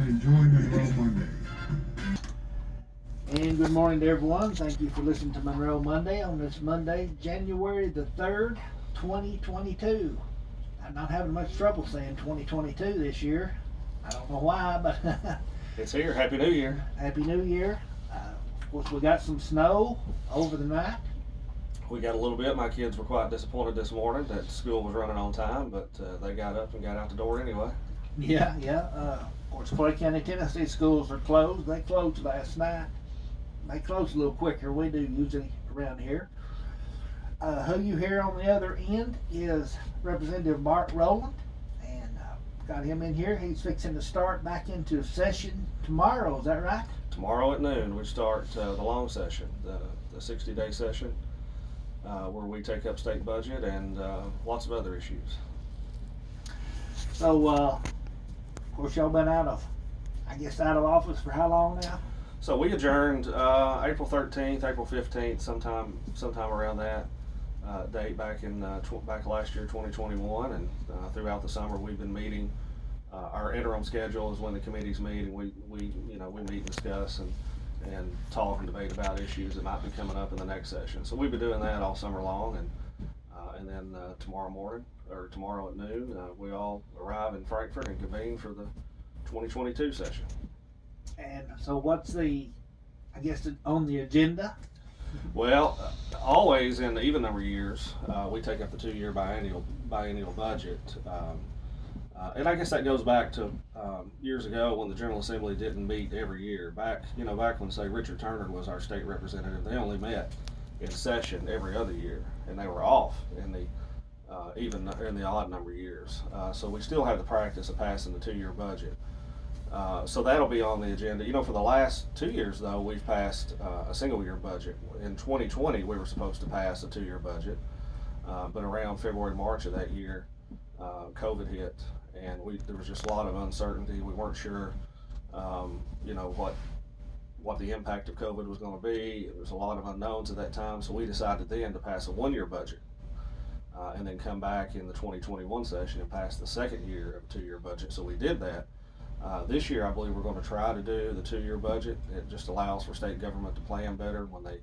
and enjoy Monroe Monday. And good morning to everyone. Thank you for listening to Monroe Monday on this Monday, January the 3rd, 2022. I'm not having much trouble saying 2022 this year. I don't know why, but It's here. Happy New Year. Happy New Year. Of course, we got some snow over the night. We got a little bit. My kids were quite disappointed this morning that school was running on time, but they got up and got out the door anyway. Yeah. Of course, Clay County, Tennessee schools are closed. They closed last night. They close a little quicker than we do usually around here. Who you hear on the other end is Representative Bart Rowland, and got him in here. He's fixing to start back into session tomorrow. Is that right? Tomorrow at noon, we start the long session, the 60-day session, where we take up state budget and lots of other issues. So, of course, y'all been out of office for how long now? So we adjourned April 13th, April 15th, sometime around that date back in back last year, 2021, and throughout the summer we've been meeting. Our interim schedule is when the committees meet, and we meet and discuss and talk and debate about issues that might be coming up in the next session. So we've been doing that all summer long, and then tomorrow at noon, we all arrive in Frankfort and convene for the 2022 session. And so what's on the agenda? Well, always in the even number years, we take up the 2-year biennial budget. And I guess that goes back to years ago when the General Assembly didn't meet every year. Back when, say, Richard Turner was our state representative, they only met in session every other year, and they were off in the even in the odd number years. So we still have the practice of passing the 2-year budget. So that'll be on the agenda. For the last 2 years, though, we've passed a single-year budget. In 2020, we were supposed to pass a 2-year budget, but around February, March of that year, COVID hit, and there was just a lot of uncertainty. We weren't sure, what the impact of COVID was going to be. There was a lot of unknowns at that time, so we decided then to pass a 1-year budget, and then come back in the 2021 session and pass the second year of a 2-year budget. So we did that. This year, I believe we're going to try to do the 2-year budget. It just allows for state government to plan better when they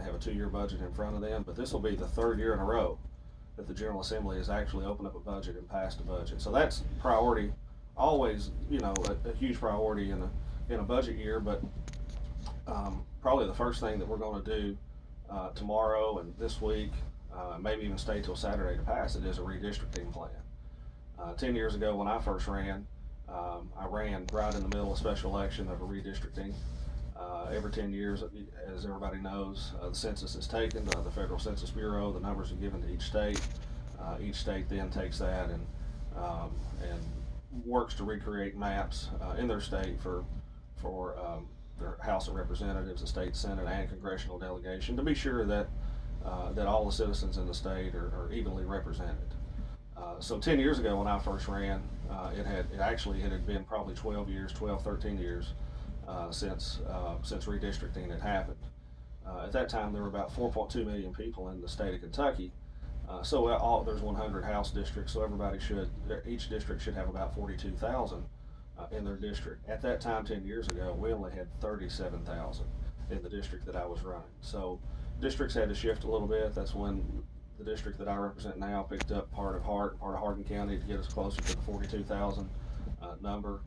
have a 2-year budget in front of them. But this will be the 3rd year in a row that the General Assembly has actually opened up a budget and passed a budget. So that's priority, always, a huge priority in a budget year. But probably the first thing that we're going to do tomorrow and this week, maybe even stay till Saturday to pass it, is a redistricting plan. 10 years ago when I first ran, I ran right in the middle of special election of a redistricting. Every 10 years, as everybody knows, the census is taken, the Federal Census Bureau, the numbers are given to each state. Each state then takes that and works to recreate maps in their state for their House of Representatives, the state Senate, and congressional delegation to be sure that all the citizens in the state are evenly represented. So 10 years ago when I first ran, it had been probably 13 years since redistricting had happened. At that time, there were about 4.2 million people in the state of Kentucky. So there's 100 House districts, so each district should have about 42,000 in their district. At that time, 10 years ago, we only had 37,000 in the district that I was running. So districts had to shift a little bit. That's when the district that I represent now picked up part of Hardin County to get us closer to the 42,000 number.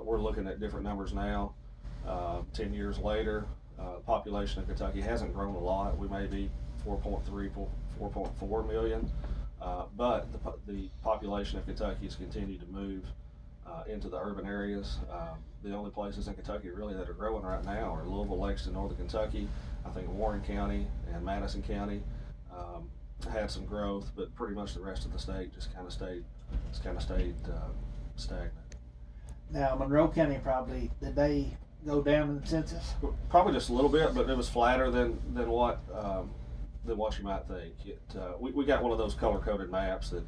We're looking at different numbers now. 10 years later, the population of Kentucky hasn't grown a lot. We may be 4.4 million, but the population of Kentucky has continued to move into the urban areas. The only places in Kentucky really that are growing right now are Louisville, Lexington, Northern Kentucky. I think Warren County and Madison County had some growth, but pretty much the rest of the state just kind of stayed stagnant. Now, Monroe County did they go down in the census? Probably just a little bit, but it was flatter than what you might think. We got one of those color-coded maps that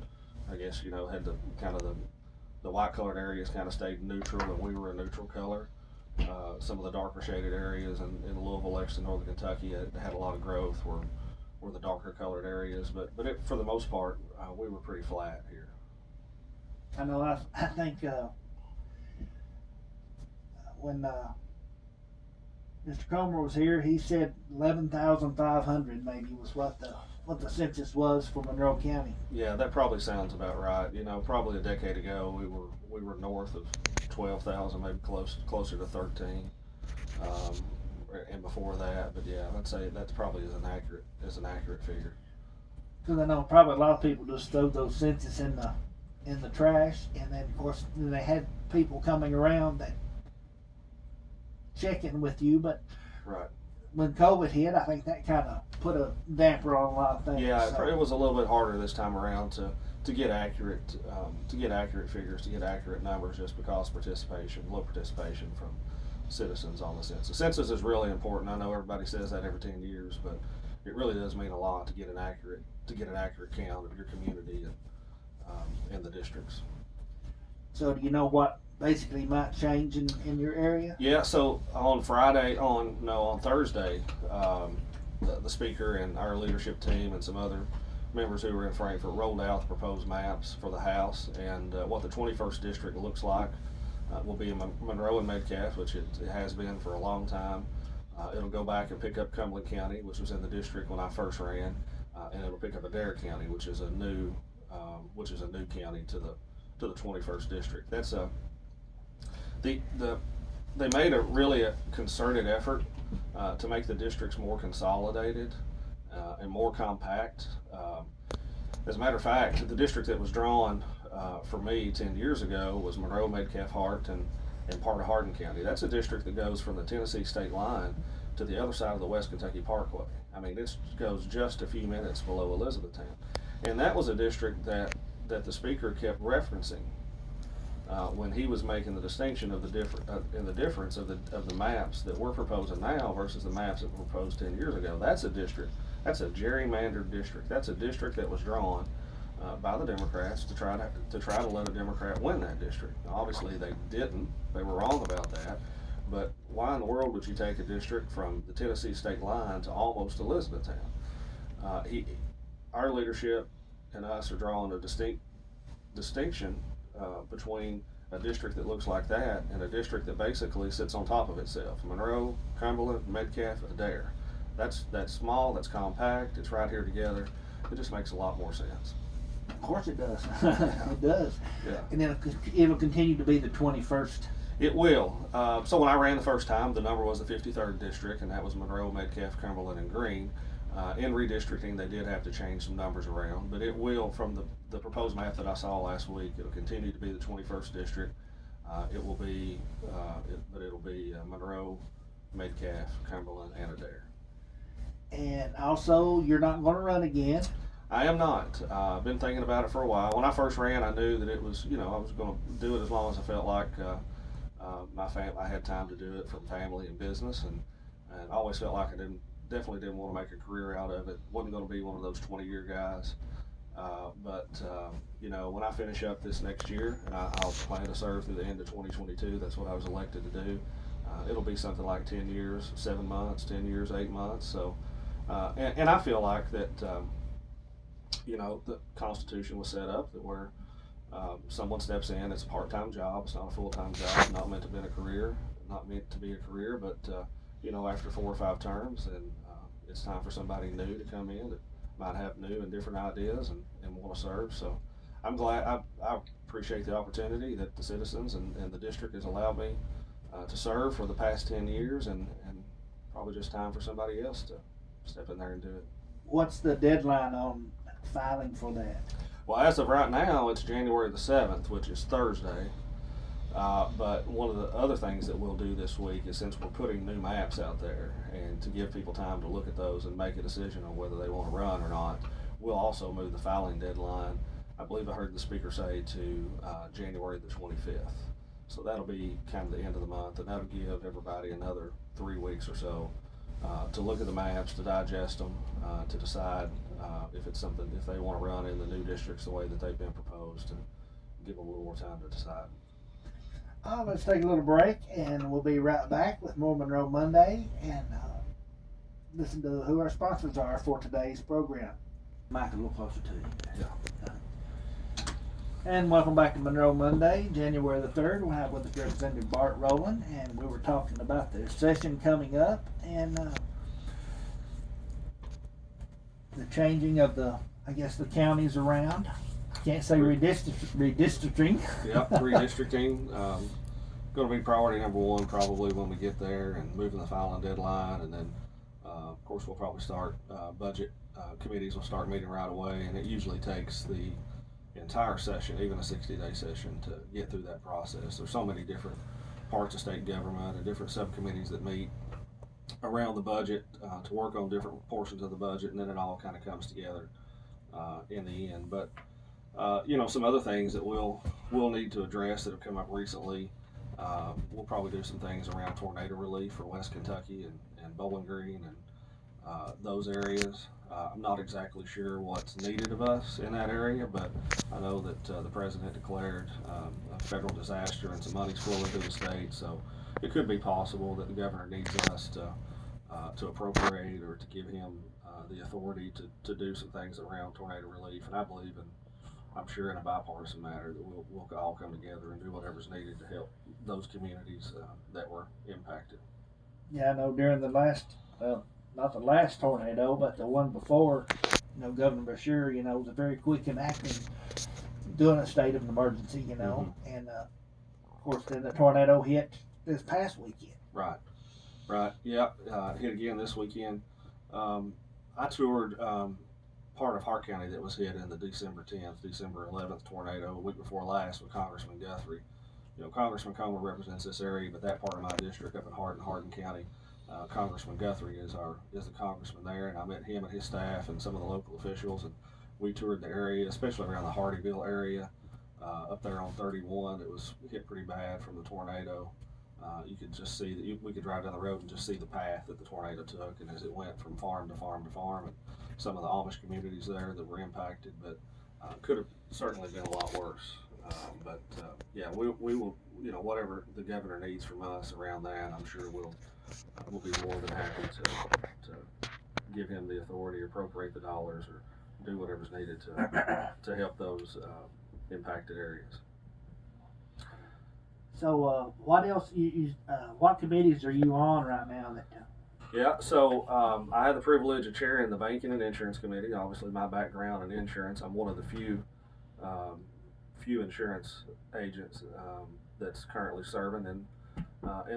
I guess had the white-colored areas kind of stayed neutral, and we were a neutral color. Some of the darker shaded areas in Louisville, Lexington, Northern Kentucky had a lot of growth. Were the darker colored areas, but for the most part, we were pretty flat here. I know. I think when Mr. Comer was here, he said 11,500 maybe was what the census was for Monroe County. Yeah, that probably sounds about right. You know, probably a decade ago we were north of 12,000, maybe closer to 13, um, and before that. But yeah, I'd say that's probably as an accurate figure. Because I know probably a lot of people just throw those census in the trash, and then of course they had people coming around that checking with you, but Right. when COVID hit, I think that kind of put a damper on a lot of things. Yeah, so. it was a little bit harder this time around to get accurate figures, to get accurate numbers, just because low participation from citizens on the census. The census is really important. I know everybody says that every 10 years, but it really does mean a lot to get an accurate count of your community and the districts. So do you know what basically might change in your area? Yeah, so on Thursday, the speaker and our leadership team and some other members who were in Frankfurt rolled out the proposed maps for the House, and what the 21st district looks like will be in Monroe and Metcalfe, which it has been for a long time. It'll go back and pick up Cumberland County, which was in the district when I first ran, and it'll pick up Adair County, which is a new county to the 21st district. That's they made a concerted effort to make the districts more consolidated and more compact. As a matter of fact, the district that was drawn for me 10 years ago was Monroe, Metcalfe, Hart, and part of Hardin County. That's a district that goes from the Tennessee state line to the other side of the West Kentucky Parkway. I mean, it goes just a few minutes below Elizabethtown. And that was a district that the speaker kept referencing when he was making the distinction of the difference of the maps that we're proposing now versus the maps that were proposed 10 years ago. That's a gerrymandered district. That's a district that was drawn by the Democrats to try to let a Democrat win that district. Now, obviously, they didn't. They were wrong about that. But why in the world would you take a district from the Tennessee state line to almost Elizabethtown? Our leadership and us are drawing a distinction between a district that looks like that and a district that basically sits on top of itself. Monroe, Cumberland, Metcalfe, Adair. That's small, that's compact, it's right here together. It just makes a lot more sense. Of course it does. It does. Yeah. And then it'll continue to be the 21st. It will. So when I ran the first time, the number was the 53rd district, and that was Monroe, Metcalfe, Cumberland, and Greene. In redistricting, they did have to change some numbers around, but it will, from the proposed map that I saw last week, it'll continue to be the 21st district. It'll be Monroe, Metcalfe, Cumberland, and Adair. And also, you're not going to run again. I am not. I've been thinking about it for a while. When I first ran, I knew that it was, I was going to do it as long as I felt like I had time to do it from family and business, and I always felt like I definitely didn't want to make a career out of it. Wasn't going to be one of those 20-year guys. But when I finish up this next year, and I'll plan to serve through the end of 2022, that's what I was elected to do. It'll be something like 10 years, 7 months, 10 years, 8 months. So, and I feel like that, the Constitution was set up that where someone steps in, it's a part-time job, it's not a full-time job, not meant to be a career, but after 4 or 5 terms, and it's time for somebody new to come in that might have new and different ideas and want to serve. So I'm glad, I appreciate the opportunity that the citizens and the district has allowed me to serve for the past 10 years, and probably just time for somebody else to step in there and do it. What's the deadline on filing for that? Well, as of right now, it's January the 7th, which is Thursday. But one of the other things that we'll do this week is, since we're putting new maps out there, and to give people time to look at those and make a decision on whether they want to run or not, we'll also move the filing deadline, I believe I heard the speaker say, to January the 25th. So that'll be kind of the end of the month, and that'll give everybody another 3 weeks or so to look at the maps, to digest them, to decide if they want to run in the new districts the way that they've been proposed, and give them a little more time to decide. Let's take a little break, and we'll be right back with more Monroe Monday, and listen to who our sponsors are for today's program. Mike, a little closer to you. Yeah. And welcome back to Monroe Monday, January the 3rd. We'll have with us Representative Bart Rowland, and we were talking about the session coming up and the changing of the counties around. Can't say redistricting. Yep, redistricting. Going to be priority number one probably when we get there, and moving the filing deadline, and then of course we'll probably start budget committees will start meeting right away, and it usually takes the entire session, even a 60-day session, to get through that process. There's so many different parts of state government and different subcommittees that meet around the budget to work on different portions of the budget, and then it all kind of comes together in the end. But some other things that we'll need to address that have come up recently. We'll probably do some things around tornado relief for West Kentucky and Bowling Green and those areas. I'm not exactly sure what's needed of us in that area, but I know that the president declared a federal disaster and some money's flowing through the state, so it could be possible that the governor needs us to appropriate or to give him the authority to do some things around tornado relief. And I believe I'm sure in a bipartisan manner that we'll all come together and do whatever's needed to help those communities that were impacted. Yeah, I know during the last, not the last tornado, but the one before, Governor Bashir, was very quick in acting, doing a state of emergency, and of course then the tornado hit this past weekend. Right. Yeah, hit again this weekend. I toured part of Hart County that was hit in the December 10th, December 11th tornado, a week before last, with Congressman Guthrie. Congressman Comer represents this area, but that part of my district up in Hardin County, Congressman Guthrie is the congressman there, and I met him and his staff and some of the local officials, and we toured the area, especially around the Hardyville area, up there on 31. It was hit pretty bad from the tornado. You could just see that we could drive down the road and just see the path that the tornado took, and as it went from farm to farm to farm, and some of the Amish communities there that were impacted, but could have certainly been a lot worse. Yeah, we will, whatever the governor needs from us around that, I'm sure we'll be more than happy to give him the authority, appropriate the dollars, or do whatever's needed to help those impacted areas. So, what else? What committees are you on right now? Yeah, so I had the privilege of chairing the Banking and Insurance Committee. Obviously, my background in insurance, I'm one of the few insurance agents that's currently serving in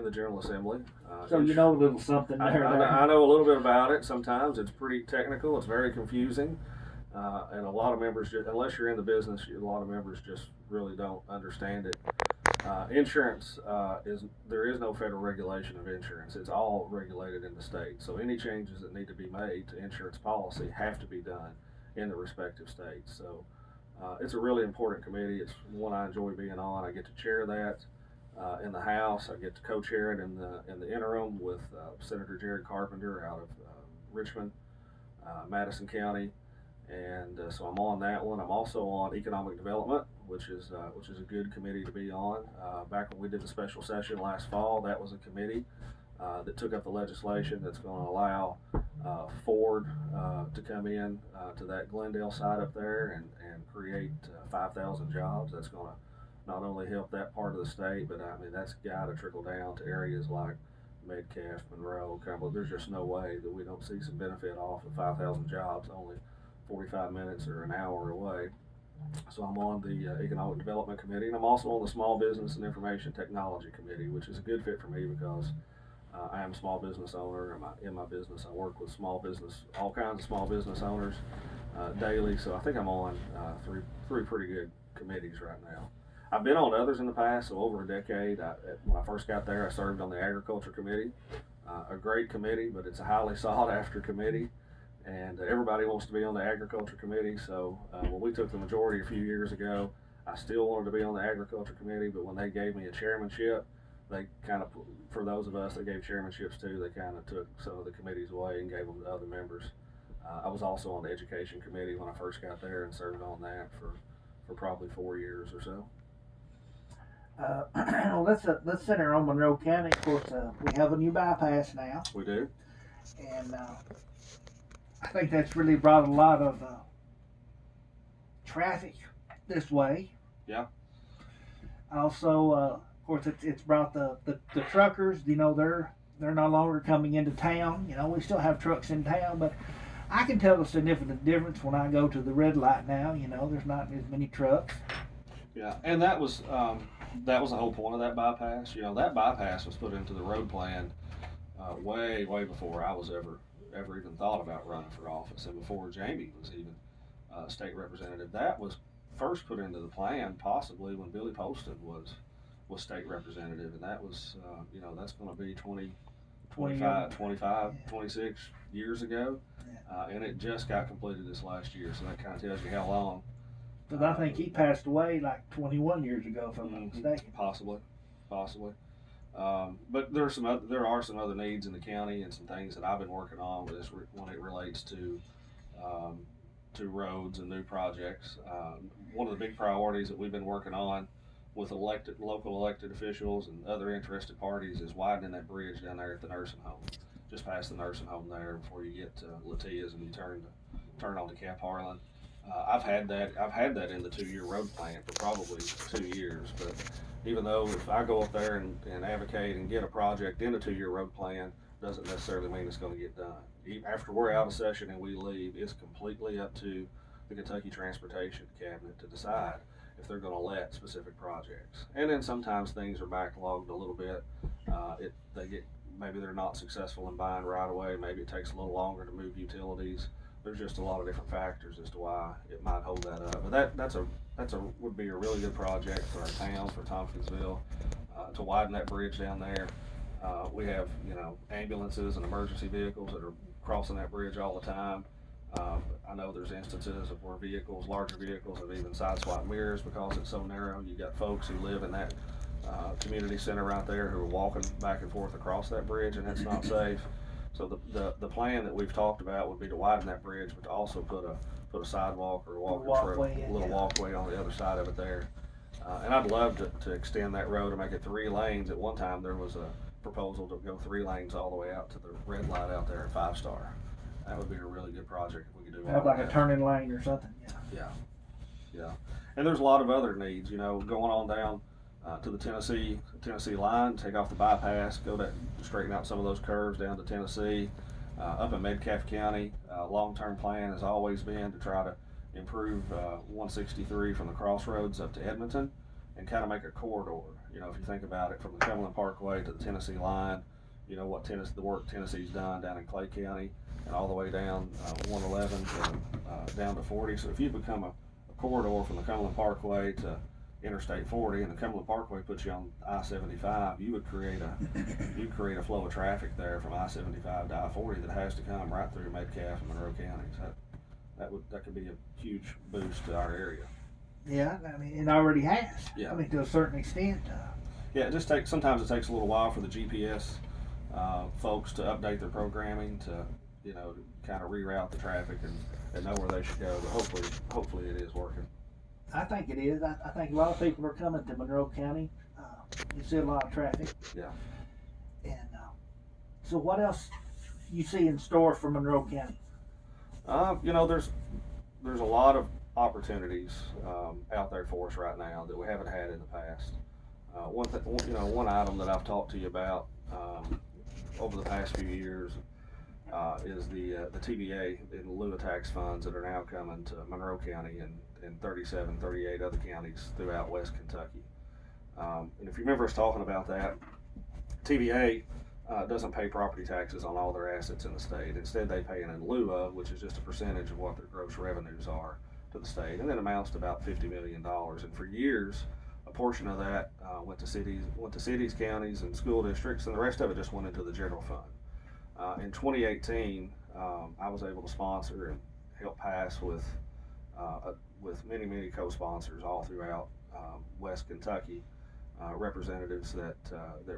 the General Assembly. So you know a little something there. I know a little bit about it. Sometimes it's pretty technical. It's very confusing, and a lot of members, unless you're in the business, a lot of members just really don't understand it. Insurance there is no federal regulation of insurance. It's all regulated in the state. So any changes that need to be made to insurance policy have to be done in the respective states. So it's a really important committee. It's one I enjoy being on. I get to chair that in the House. I get to co-chair it in the interim with Senator Jared Carpenter out of Richmond, Madison County. And so I'm on that one. I'm also on economic development, which is a good committee to be on. Back when we did the special session last fall, that was a committee that took up the legislation that's going to allow Ford to come in to that Glendale site up there and create 5,000 jobs. That's going to not only help that part of the state, but that's got to trickle down to areas like Metcalf, Monroe, Cumberland. There's just no way that we don't see some benefit off of 5,000 jobs only 45 minutes or an hour away. So I'm on the Economic Development Committee, and I'm also on the Small Business and Information Technology Committee, which is a good fit for me because I am a small business owner. In my business, I work with all kinds of small business owners daily. So I think I'm on three pretty good committees right now. I've been on others in the past, so over a decade. When I first got there, I served on the Agriculture Committee, a great committee, but it's a highly sought after committee. And everybody wants to be on the Agriculture Committee, so when we took the majority a few years ago, I still wanted to be on the Agriculture Committee, but when they gave me a chairmanship, they kind of, for those of us that gave chairmanships to, they kind of took some of the committees away and gave them to other members. I was also on the Education Committee when I first got there and served on that for probably 4 years or so. Well, let's center on Monroe County. Of course, we have a new bypass now. We do. And I think that's really brought a lot of traffic this way. Yeah. Also, of course, it's brought the truckers. You know, they're no longer coming into town. You know, we still have trucks in town, but I can tell the significant difference when I go to the red light now. You know, there's not as many trucks. Yeah, and that was the whole point of that bypass. You know, that bypass was put into the road plan way before I was ever even thought about running for office, and before Jamie was even state representative. That was first put into the plan possibly when Billy Poston was state representative, and that was you know, that's going to be 25, Yeah. 26 years ago, Yeah. and it just got completed this last year. So that kind of tells you how long. Because I think he passed away like 21 years ago, if I'm not mistaken. Possibly. But there are some other needs in the county and some things that I've been working on with this when it relates um, to roads and new projects. One of the big priorities that we've been working on with local elected officials and other interested parties is widening that bridge down there at the nursing home, just past the nursing home there before you get to Latia's and you turn on to Cap Harlan. I've had that in the 2 year road plan for probably 2 years, but even though if I go up there and advocate and get a project in a 2 year road plan, doesn't necessarily mean it's going to get done. After we're out of session and we leave, it's completely up to the Kentucky Transportation Cabinet to decide if they're going to let specific projects. And then sometimes things are backlogged a little bit. They get, maybe they're not successful in buying right away. Maybe it takes a little longer to move utilities. There's just a lot of different factors as to why it might hold that up. But that's a would be a really good project for our town, for Tompkinsville, to widen that bridge down there. We have, you know, ambulances and emergency vehicles that are crossing that bridge all the time. I know there's instances of where larger vehicles, have even sideswiped mirrors because it's so narrow. You got folks who live in that community center right there who are walking back and forth across that bridge, and it's not safe. So the plan that we've talked about would be to widen that bridge, but to also put a sidewalk or a little walkway on the other side of it there. And I'd love to extend that road and make it 3 lanes. At one time, there was a proposal to go 3 lanes all the way out to the red light out there at 5 Star. That would be a really good project if we could do all Have like that. a turning lane or something. Yeah, yeah. And there's a lot of other needs, you know, going on down to the Tennessee line, take off the bypass, go to straighten out some of those curves down to Tennessee. Up in Metcalfe County, long-term plan has always been to try to improve 163 from the crossroads up to Edmonton and kind of make a corridor. You know, if you think about it, from the Cumberland Parkway to the Tennessee line, you know what the work Tennessee's done down in Clay County, and all the way down 111 to down to 40. So if you become a corridor from the Cumberland Parkway to Interstate 40, and the Cumberland Parkway puts you on I-75, you would create a flow of traffic there from I-75 to I-40 that has to come right through Metcalfe and Monroe counties. That could be a huge boost to our area. Yeah, I mean, it already has. Yeah. I mean, to a certain extent. Yeah, sometimes it takes a little while for the GPS folks to update their programming to, you know, kind of reroute the traffic and know where they should go. But hopefully it is working. I think it is. I think a lot of people are coming to Monroe County. You see a lot of traffic. Yeah. And so, what else you see in store for Monroe County? You know, there's a lot of opportunities out there for us right now that we haven't had in the past. One item that I've talked to you about over the past few years is the TVA in lieu of tax funds that are now coming to Monroe County and 37, 38 other counties throughout West Kentucky. And if you remember us talking about that, TVA doesn't pay property taxes on all their assets in the state. Instead, they pay an in lieu of, which is just a percentage of what their gross revenues are to the state, and it amounts to about $50 million. And for years, a portion of that went to cities, counties, and school districts, and the rest of it just went into the general fund. In 2018, I was able to sponsor and help pass with many co-sponsors all throughout West Kentucky, representatives that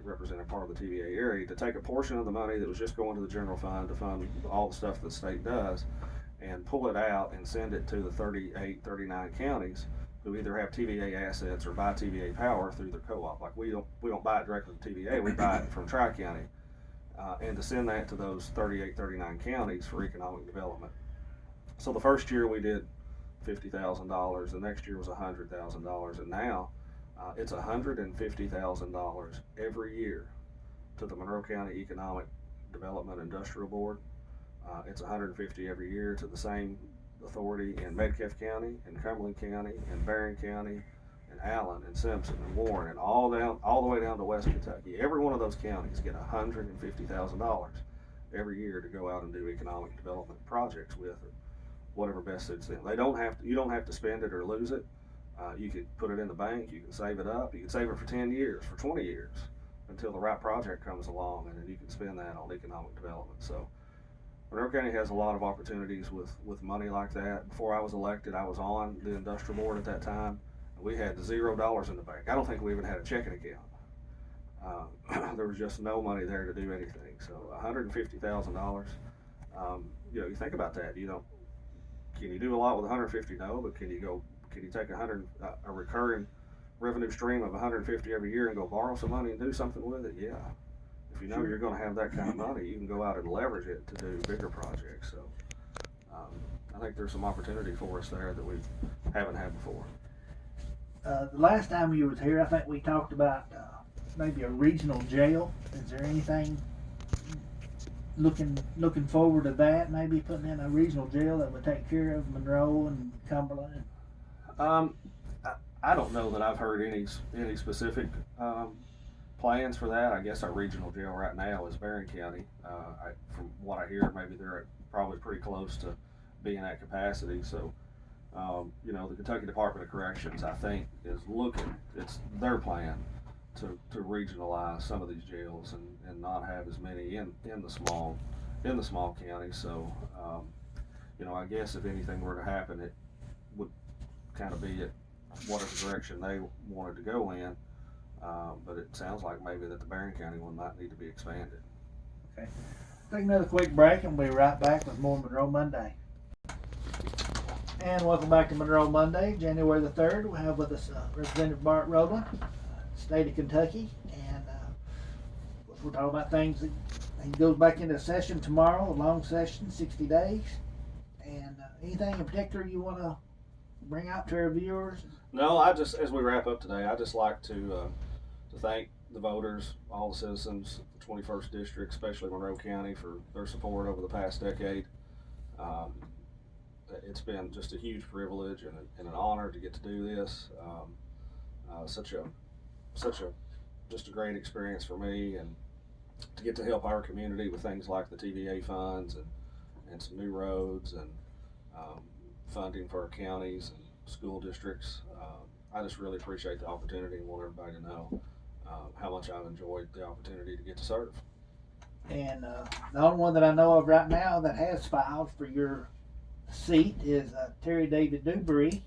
represented part of the TVA area, to take a portion of the money that was just going to the general fund to fund all the stuff that the state does, and pull it out and send it to the 38, 39 counties who either have TVA assets or buy TVA power through their co-op. Like we don't buy it directly from TVA, we buy it from Tri-County, and to send that to those 38, 39 counties for economic development. So the first year we did $50,000. The next year was $100,000, and now it's $150,000 every year to the Monroe County Economic Development Industrial Board. It's $150 every year to the same authority in Metcalfe County, and Cumberland County, and Barron County, and Allen, and Simpson, and Warren, and all the way down to West Kentucky. Every one of those counties get $150,000 every year to go out and do economic development projects with, or whatever best suits them. You don't have to spend it or lose it. You could put it in the bank. You can save it up. You can save it for 10 years, for 20 years, until the right project comes along, and then you can spend that on economic development. So Monroe County has a lot of opportunities with money like that. Before I was elected, I was on the industrial board at that time. We had $0 in the bank. I don't think we even had a checking account. There was just no money there to do anything. So $150,000. You think about that. Can you do a lot with 150? No, but can you take a recurring revenue stream of 150 every year and go borrow some money and do something with it? Yeah. If you know you're going to have that kind of money, you can go out and leverage it to do bigger projects. So I think there's some opportunity for us there that we haven't had before. The last time you was here, I think we talked about maybe a regional jail. Is there anything looking forward to that? Maybe putting in a regional jail that would take care of Monroe and Cumberland. I don't know that I've heard any specific plans for that. I guess our regional jail right now is Barron County. From what I hear, maybe they're probably pretty close to being at capacity. So, the Kentucky Department of Corrections, I think, it's their plan to regionalize some of these jails and not have as many in the small counties. So, I guess if anything were to happen, it would kind of be at whatever direction they wanted to go in. But it sounds like maybe that the Barron County one might need to be expanded. Okay. Take another quick break and we'll be right back with more Monroe Monday. And welcome back to Monroe Monday, January the 3rd. We have with us Representative Bart Rowland, state of Kentucky, and we're talking about things that he goes back into session tomorrow, a long session, 60 days. And anything in particular you want to bring out to our viewers? No, as we wrap up today, I just like to thank the voters, all the citizens, the 21st District, especially Monroe County, for their support over the past decade. It's been just a huge privilege and an honor to get to do this. Such a great experience for me, and to get to help our community with things like the TVA funds and some new roads and funding for our counties and school districts. I just really appreciate the opportunity and want everybody to know how much I've enjoyed the opportunity to get to serve. And the only one that I know of right now that has filed for your seat is Terry David Dewberry.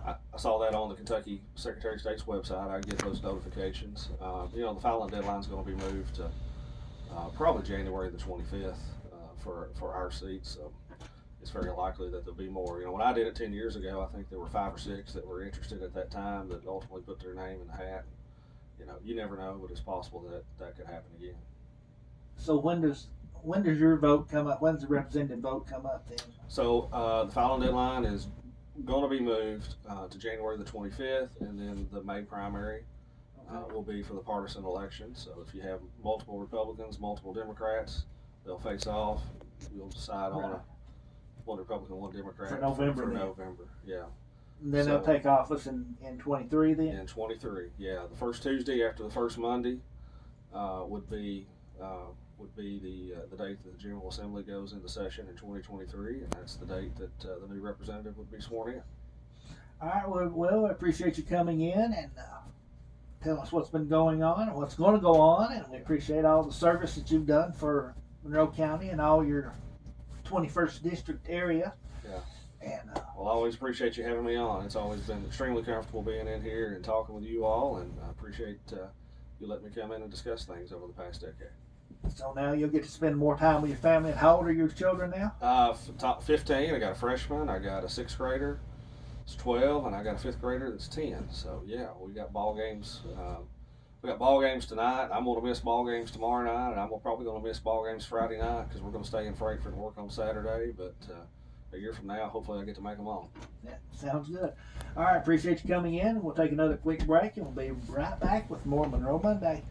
I saw that on the Kentucky Secretary of State's website. I get those notifications. The filing deadline is going to be moved to probably January the 25th for our seats. So it's very likely that there'll be more. When I did it 10 years ago, I think there were 5 or 6 that were interested at that time that ultimately put their name in the hat. You never know, but it's possible that could happen again. So when does your vote come up? When's the representative vote come up then? So the filing deadline is going to be moved to January the 25th, and then the May primary will be for the partisan election. So if you have multiple Republicans, multiple Democrats, they'll face off. You'll decide on one Republican, one Democrat for November. Yeah. And then they'll take office in 23 then? In 23, yeah. The first Tuesday after the first Monday would be the date that the General Assembly goes into session in 2023, and that's the date that the new representative would be sworn in. All right, well, I appreciate you coming in and telling us what's been going on and what's going to go on, and we appreciate all the service that you've done for Monroe County and all your 21st District area. Yeah. And well, I always appreciate you having me on. It's always been extremely comfortable being in here and talking with you all, and I appreciate you letting me come in and discuss things over the past decade. So now you'll get to spend more time with your family. And how old are your children now? Top 15. I got a freshman. I got a 6th grader. It's 12, and I got a 5th grader that's 10. So yeah, we got ball games. We got ball games tonight. I'm going to miss ball games tomorrow night, and I'm probably going to miss ball games Friday night because we're going to stay in Frankfort and work on Saturday. But a year from now, hopefully I get to make them all. Yeah, sounds good. All right, appreciate you coming in. We'll take another quick break and we'll be right back with more Monroe Monday.